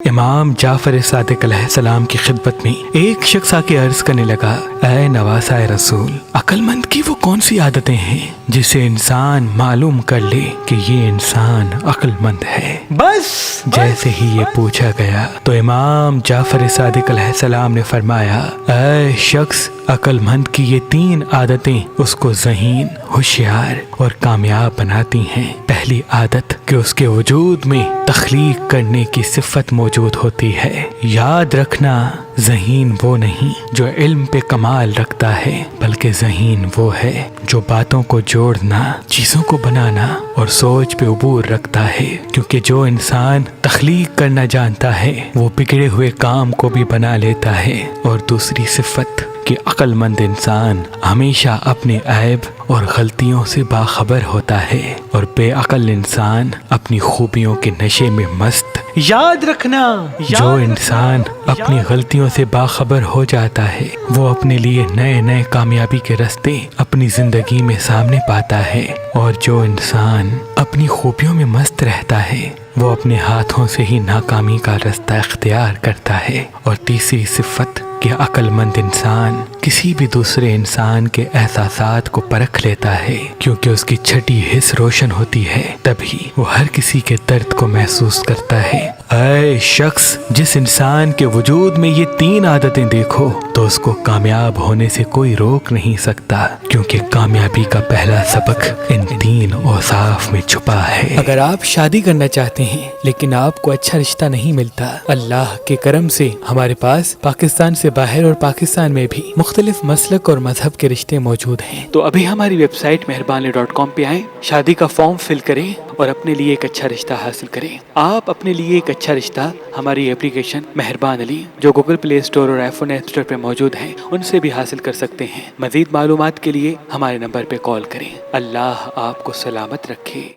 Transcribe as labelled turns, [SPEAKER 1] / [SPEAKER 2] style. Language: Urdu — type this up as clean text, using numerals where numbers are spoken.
[SPEAKER 1] امام جعفر صادق علیہ السلام کی خدمت میں ایک شخص آ کے عرض کرنے لگا، اے نواسۂ رسول، عقل مند کی وہ کون سی عادتیں ہیں جسے انسان معلوم کر لے کہ یہ انسان عقل مند ہے؟ جیسے ہی یہ پوچھا گیا تو امام جعفر صادق علیہ السلام نے فرمایا، اے شخص، عقل مند کی یہ 3 عادتیں اس کو ذہین، ہوشیار اور کامیاب بناتی ہیں۔ پہلی عادت کہ اس کے وجود میں تخلیق کرنے کی صفت موجود ہوتی ہے۔ یاد رکھنا، ذہین وہ نہیں جو علم پہ کمال رکھتا ہے، بلکہ ذہین وہ ہے جو باتوں کو جوڑنا، چیزوں کو بنانا اور سوچ پہ عبور رکھتا ہے، کیونکہ جو انسان تخلیق کرنا جانتا ہے وہ بگڑے ہوئے کام کو بھی بنا لیتا ہے۔ اور دوسری صفت کہ عقل مند انسان ہمیشہ اپنے عیب اور غلطیوں سے باخبر ہوتا ہے، اور بے عقل انسان اپنی خوبیوں کے نشے میں مست۔ یاد رکھنا، جو انسان اپنی غلطیوں سے باخبر ہو جاتا ہے وہ اپنے لیے نئے نئے کامیابی کے راستے اپنی زندگی میں سامنے پاتا ہے، اور جو انسان اپنی خوبیوں میں مست رہتا ہے وہ اپنے ہاتھوں سے ہی ناکامی کا راستہ اختیار کرتا ہے۔ اور تیسری صفت کہ عقل مند انسان کسی بھی دوسرے انسان کے احساسات کو پرکھ لیتا ہے، کیونکہ اس کی چھٹی حس روشن ہوتی ہے، تبھی وہ ہر کسی کے درد کو محسوس کرتا ہے۔ اے شخص، جس انسان کے وجود میں یہ 3 عادتیں دیکھو تو اس کو کامیاب ہونے سے کوئی روک نہیں سکتا، کیونکہ کامیابی کا پہلا سبق ان 3 اوصاف میں چھپا ہے۔ اگر آپ شادی کرنا چاہتے ہیں لیکن آپ کو اچھا رشتہ نہیں ملتا، اللہ کے کرم سے ہمارے پاس پاکستان سے باہر اور پاکستان میں بھی مختلف مسلک اور مذہب کے رشتے موجود ہیں، تو ابھی ہماری ویب سائٹ مہربانی.com پہ آئیں، شادی کا فارم فل کریں اور اپنے لیے ایک اچھا رشتہ حاصل کریں۔ آپ اپنے لیے ایک اچھا رشتہ ہماری اپلیکیشن مہربان علی جو گوگل پلے اسٹور اور iPhone ایپ اسٹور پہ موجود ہیں ان سے بھی حاصل کر سکتے ہیں۔ مزید معلومات کے لیے ہمارے نمبر پہ کال کریں۔ اللہ آپ کو سلامت رکھے۔